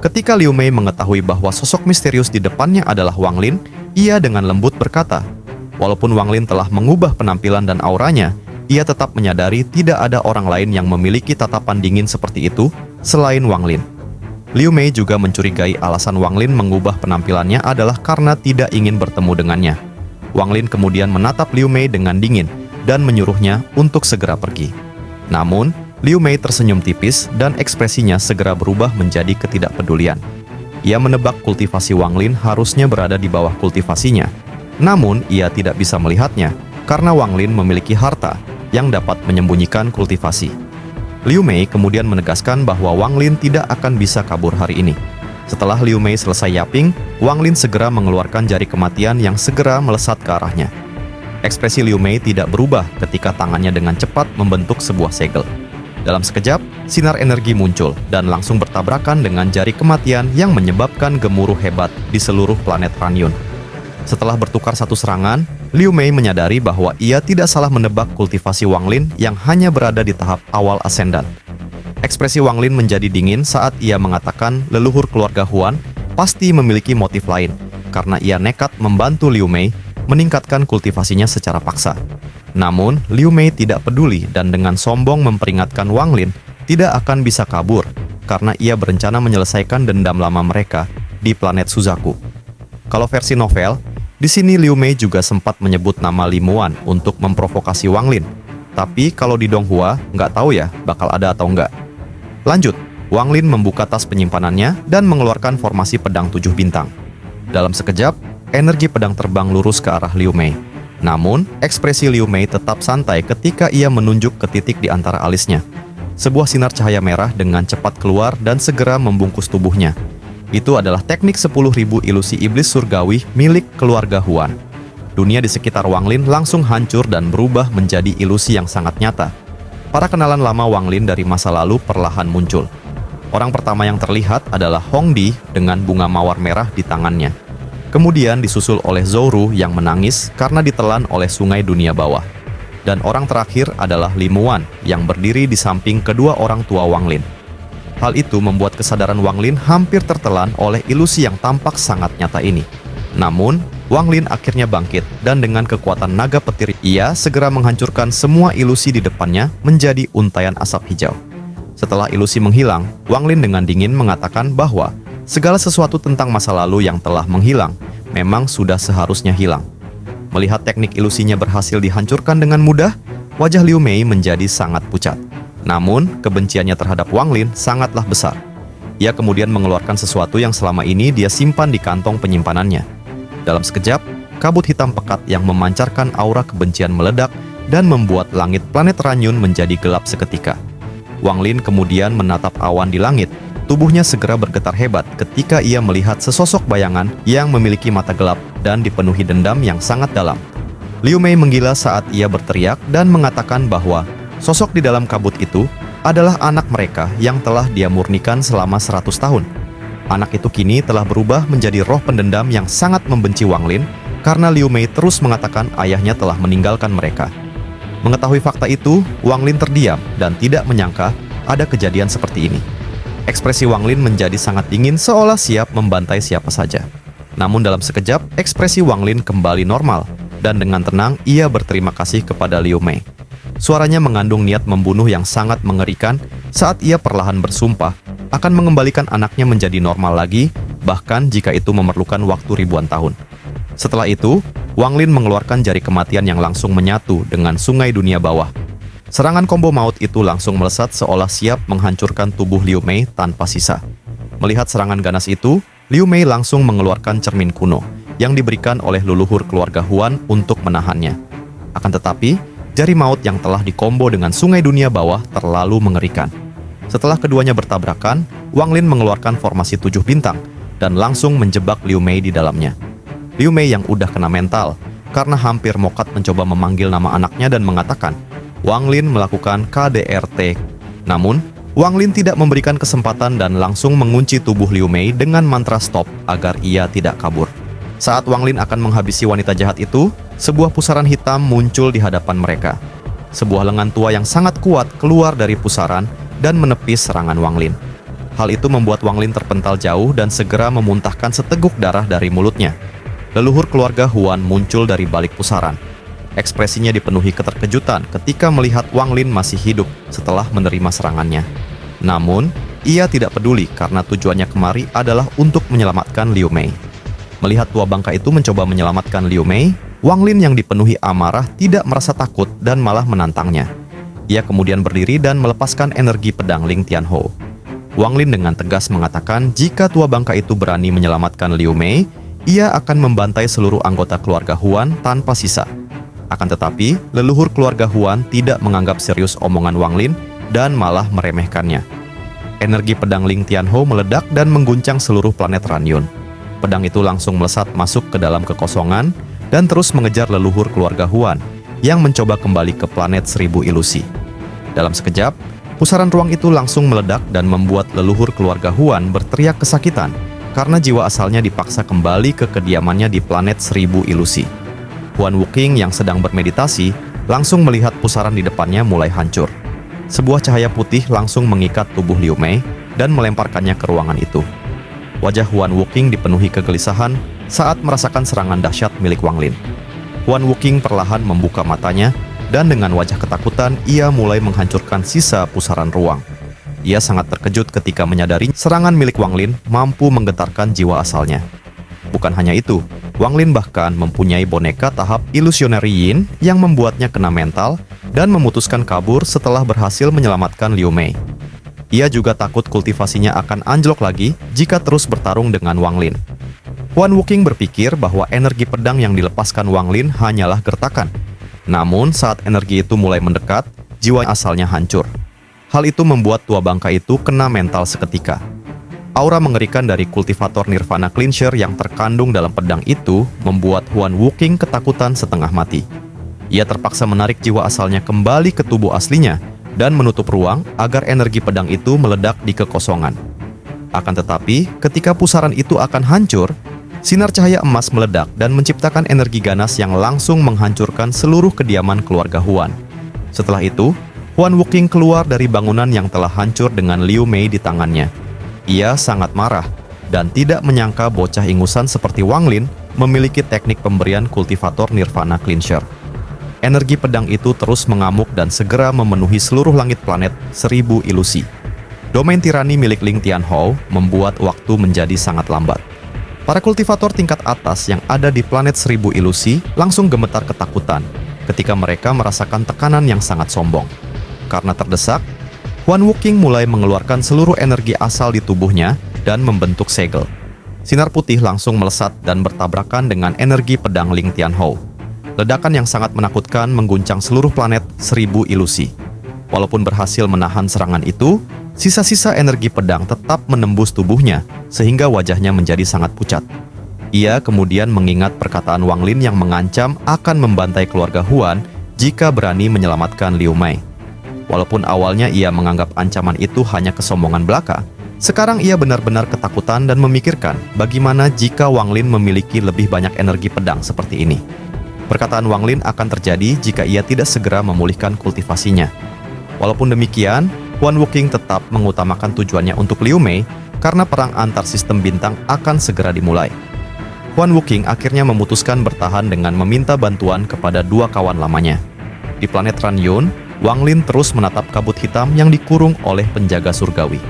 Ketika Liu Mei mengetahui bahwa sosok misterius di depannya adalah Wang Lin, ia dengan lembut berkata, walaupun Wang Lin telah mengubah penampilan dan auranya, ia tetap menyadari tidak ada orang lain yang memiliki tatapan dingin seperti itu selain Wang Lin. Liu Mei juga mencurigai alasan Wang Lin mengubah penampilannya adalah karena tidak ingin bertemu dengannya. Wang Lin kemudian menatap Liu Mei dengan dingin dan menyuruhnya untuk segera pergi. Namun, Liu Mei tersenyum tipis dan ekspresinya segera berubah menjadi ketidakpedulian. Ia menebak kultivasi Wang Lin harusnya berada di bawah kultivasinya. Namun, ia tidak bisa melihatnya karena Wang Lin memiliki harta yang dapat menyembunyikan kultivasi. Liu Mei kemudian menegaskan bahwa Wang Lin tidak akan bisa kabur hari ini. Setelah Liu Mei selesai yaping, Wang Lin segera mengeluarkan jari kematian yang segera melesat ke arahnya. Ekspresi Liu Mei tidak berubah ketika tangannya dengan cepat membentuk sebuah segel. Dalam sekejap, sinar energi muncul dan langsung bertabrakan dengan jari kematian yang menyebabkan gemuruh hebat di seluruh planet Ranyun. Setelah bertukar satu serangan, Liu Mei menyadari bahwa ia tidak salah menebak kultivasi Wang Lin yang hanya berada di tahap awal asendan. Ekspresi Wang Lin menjadi dingin saat ia mengatakan leluhur keluarga Huan pasti memiliki motif lain, karena ia nekat membantu Liu Mei meningkatkan kultivasinya secara paksa. Namun, Liu Mei tidak peduli dan dengan sombong memperingatkan Wang Lin tidak akan bisa kabur karena ia berencana menyelesaikan dendam lama mereka di planet Suzaku. Kalau versi novel, di sini Liu Mei juga sempat menyebut nama Li Muan untuk memprovokasi Wang Lin. Tapi kalau di Donghua, nggak tahu ya bakal ada atau nggak. Lanjut, Wang Lin membuka tas penyimpanannya dan mengeluarkan formasi pedang 7 bintang. Dalam sekejap, energi pedang terbang lurus ke arah Liu Mei. Namun, ekspresi Liu Mei tetap santai ketika ia menunjuk ke titik di antara alisnya. Sebuah sinar cahaya merah dengan cepat keluar dan segera membungkus tubuhnya. Itu adalah teknik 10.000 ilusi iblis surgawi milik keluarga Huan. Dunia di sekitar Wang Lin langsung hancur dan berubah menjadi ilusi yang sangat nyata. Para kenalan lama Wang Lin dari masa lalu perlahan muncul. Orang pertama yang terlihat adalah Hong Di dengan bunga mawar merah di tangannya. Kemudian disusul oleh Zhou yang menangis karena ditelan oleh sungai dunia bawah. Dan orang terakhir adalah Li Muan yang berdiri di samping kedua orang tua Wang Lin. Hal itu membuat kesadaran Wang Lin hampir tertelan oleh ilusi yang tampak sangat nyata ini. Namun, Wang Lin akhirnya bangkit dan dengan kekuatan naga petir ia segera menghancurkan semua ilusi di depannya menjadi untaian asap hijau. Setelah ilusi menghilang, Wang Lin dengan dingin mengatakan bahwa segala sesuatu tentang masa lalu yang telah menghilang memang sudah seharusnya hilang. Melihat teknik ilusinya berhasil dihancurkan dengan mudah, wajah Liu Mei menjadi sangat pucat. Namun, kebenciannya terhadap Wang Lin sangatlah besar. Ia kemudian mengeluarkan sesuatu yang selama ini dia simpan di kantong penyimpanannya. Dalam sekejap, kabut hitam pekat yang memancarkan aura kebencian meledak dan membuat langit planet Ranyun menjadi gelap seketika. Wang Lin kemudian menatap awan di langit. Tubuhnya segera bergetar hebat ketika ia melihat sesosok bayangan yang memiliki mata gelap dan dipenuhi dendam yang sangat dalam. Liu Mei menggila saat ia berteriak dan mengatakan bahwa sosok di dalam kabut itu adalah anak mereka yang telah dia murnikan selama 100 tahun. Anak itu kini telah berubah menjadi roh pendendam yang sangat membenci Wang Lin karena Liu Mei terus mengatakan ayahnya telah meninggalkan mereka. Mengetahui fakta itu, Wang Lin terdiam dan tidak menyangka ada kejadian seperti ini. Ekspresi Wang Lin menjadi sangat dingin seolah siap membantai siapa saja. Namun dalam sekejap, ekspresi Wang Lin kembali normal dan dengan tenang ia berterima kasih kepada Liu Mei. Suaranya mengandung niat membunuh yang sangat mengerikan saat ia perlahan bersumpah akan mengembalikan anaknya menjadi normal lagi, bahkan jika itu memerlukan waktu ribuan tahun. Setelah itu, Wang Lin mengeluarkan jari kematian yang langsung menyatu dengan sungai dunia bawah. Serangan combo maut itu langsung melesat seolah siap menghancurkan tubuh Liu Mei tanpa sisa. Melihat serangan ganas itu, Liu Mei langsung mengeluarkan cermin kuno yang diberikan oleh leluhur keluarga Huan untuk menahannya. Akan tetapi, jari maut yang telah dikombo dengan sungai dunia bawah terlalu mengerikan. Setelah keduanya bertabrakan, Wang Lin mengeluarkan formasi 7 bintang dan langsung menjebak Liu Mei di dalamnya. Liu Mei yang udah kena mental karena hampir mokat mencoba memanggil nama anaknya dan mengatakan Wang Lin melakukan KDRT. Namun, Wang Lin tidak memberikan kesempatan dan langsung mengunci tubuh Liu Mei dengan mantra stop agar ia tidak kabur. Saat Wang Lin akan menghabisi wanita jahat itu, sebuah pusaran hitam muncul di hadapan mereka. Sebuah lengan tua yang sangat kuat keluar dari pusaran dan menepis serangan Wang Lin. Hal itu membuat Wang Lin terpental jauh dan segera memuntahkan seteguk darah dari mulutnya. Leluhur keluarga Huan muncul dari balik pusaran. Ekspresinya dipenuhi keterkejutan ketika melihat Wang Lin masih hidup setelah menerima serangannya. Namun, ia tidak peduli karena tujuannya kemari adalah untuk menyelamatkan Liu Mei. Melihat tua bangka itu mencoba menyelamatkan Liu Mei, Wang Lin yang dipenuhi amarah tidak merasa takut dan malah menantangnya. Ia kemudian berdiri dan melepaskan energi pedang Ling Tianhou. Wang Lin dengan tegas mengatakan jika tua bangka itu berani menyelamatkan Liu Mei, ia akan membantai seluruh anggota keluarga Huan tanpa sisa. Akan tetapi, leluhur keluarga Huan tidak menganggap serius omongan Wang Lin dan malah meremehkannya. Energi pedang Ling Tianhou meledak dan mengguncang seluruh planet Ranyun. Pedang itu langsung melesat masuk ke dalam kekosongan dan terus mengejar leluhur keluarga Huan yang mencoba kembali ke planet Seribu Ilusi. Dalam sekejap, pusaran ruang itu langsung meledak dan membuat leluhur keluarga Huan berteriak kesakitan karena jiwa asalnya dipaksa kembali ke kediamannya di planet Seribu Ilusi. Huan Wuqing yang sedang bermeditasi langsung melihat pusaran di depannya mulai hancur. Sebuah cahaya putih langsung mengikat tubuh Liu Mei dan melemparkannya ke ruangan itu. Wajah Huan Wuqing dipenuhi kegelisahan saat merasakan serangan dahsyat milik Wang Lin. Huan Wuqing perlahan membuka matanya dan dengan wajah ketakutan ia mulai menghancurkan sisa pusaran ruang. Ia sangat terkejut ketika menyadari serangan milik Wang Lin mampu menggetarkan jiwa asalnya. Bukan hanya itu, Wang Lin bahkan mempunyai boneka tahap ilusionary Yin yang membuatnya kena mental dan memutuskan kabur setelah berhasil menyelamatkan Liu Mei. Ia juga takut kultivasinya akan anjlok lagi jika terus bertarung dengan Wang Lin. Huan Wuqing berpikir bahwa energi pedang yang dilepaskan Wang Lin hanyalah gertakan. Namun saat energi itu mulai mendekat, jiwa asalnya hancur. Hal itu membuat tua bangka itu kena mental seketika. Aura mengerikan dari kultivator Nirvana Cleanser yang terkandung dalam pedang itu membuat Huan Wuqing ketakutan setengah mati. Ia terpaksa menarik jiwa asalnya kembali ke tubuh aslinya dan menutup ruang agar energi pedang itu meledak di kekosongan. Akan tetapi, ketika pusaran itu akan hancur, sinar cahaya emas meledak dan menciptakan energi ganas yang langsung menghancurkan seluruh kediaman keluarga Huan. Setelah itu, Huan Wuqing keluar dari bangunan yang telah hancur dengan Liu Mei di tangannya. Ia sangat marah dan tidak menyangka bocah ingusan seperti Wang Lin memiliki teknik pemberian kultivator Nirvana Cleanser. Energi pedang itu terus mengamuk dan segera memenuhi seluruh langit planet Seribu Ilusi. Domain tirani milik Ling Tianhou membuat waktu menjadi sangat lambat. Para kultivator tingkat atas yang ada di planet Seribu Ilusi langsung gemetar ketakutan ketika mereka merasakan tekanan yang sangat sombong. Karena terdesak, Huan Wuqing mulai mengeluarkan seluruh energi asal di tubuhnya dan membentuk segel. Sinar putih langsung melesat dan bertabrakan dengan energi pedang Ling Tianhou. Ledakan yang sangat menakutkan mengguncang seluruh planet Seribu Ilusi. Walaupun berhasil menahan serangan itu, sisa-sisa energi pedang tetap menembus tubuhnya sehingga wajahnya menjadi sangat pucat. Ia kemudian mengingat perkataan Wang Lin yang mengancam akan membantai keluarga Huan jika berani menyelamatkan Liu Mei. Walaupun awalnya ia menganggap ancaman itu hanya kesombongan belaka, sekarang ia benar-benar ketakutan dan memikirkan bagaimana jika Wang Lin memiliki lebih banyak energi pedang seperti ini. Perkataan Wang Lin akan terjadi jika ia tidak segera memulihkan kultivasinya. Walaupun demikian, Huan Wuqing tetap mengutamakan tujuannya untuk Liu Mei karena perang antar sistem bintang akan segera dimulai. Huan Wuqing akhirnya memutuskan bertahan dengan meminta bantuan kepada dua kawan lamanya. Di planet Ranyun, Wang Lin terus menatap kabut hitam yang dikurung oleh penjaga surgawi.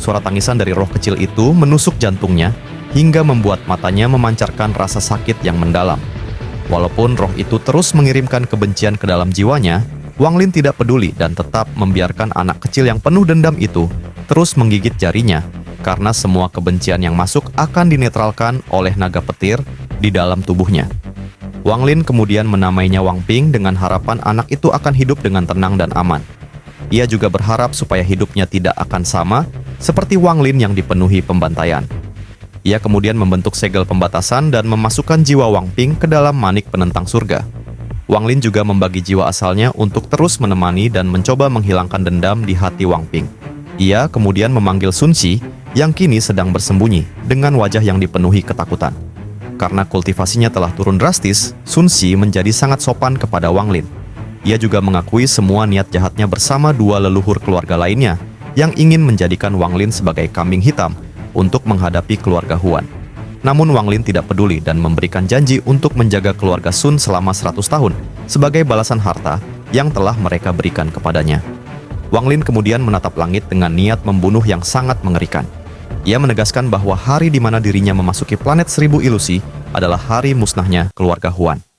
Suara tangisan dari roh kecil itu menusuk jantungnya hingga membuat matanya memancarkan rasa sakit yang mendalam. Walaupun roh itu terus mengirimkan kebencian ke dalam jiwanya, Wang Lin tidak peduli dan tetap membiarkan anak kecil yang penuh dendam itu terus menggigit jarinya karena semua kebencian yang masuk akan dinetralkan oleh naga petir di dalam tubuhnya. Wang Lin kemudian menamainya Wang Ping dengan harapan anak itu akan hidup dengan tenang dan aman. Ia juga berharap supaya hidupnya tidak akan sama seperti Wang Lin yang dipenuhi pembantaian. Ia kemudian membentuk segel pembatasan dan memasukkan jiwa Wang Ping ke dalam manik penentang surga. Wang Lin juga membagi jiwa asalnya untuk terus menemani dan mencoba menghilangkan dendam di hati Wang Ping. Ia kemudian memanggil Sun Xi yang kini sedang bersembunyi dengan wajah yang dipenuhi ketakutan. Karena kultivasinya telah turun drastis, Sun Xi menjadi sangat sopan kepada Wang Lin. Ia juga mengakui semua niat jahatnya bersama dua leluhur keluarga lainnya yang ingin menjadikan Wang Lin sebagai kambing hitam untuk menghadapi keluarga Huan. Namun Wang Lin tidak peduli dan memberikan janji untuk menjaga keluarga Sun selama 100 tahun sebagai balasan harta yang telah mereka berikan kepadanya. Wang Lin kemudian menatap langit dengan niat membunuh yang sangat mengerikan. Ia menegaskan bahwa hari di mana dirinya memasuki planet 1000 ilusi adalah hari musnahnya keluarga Huan.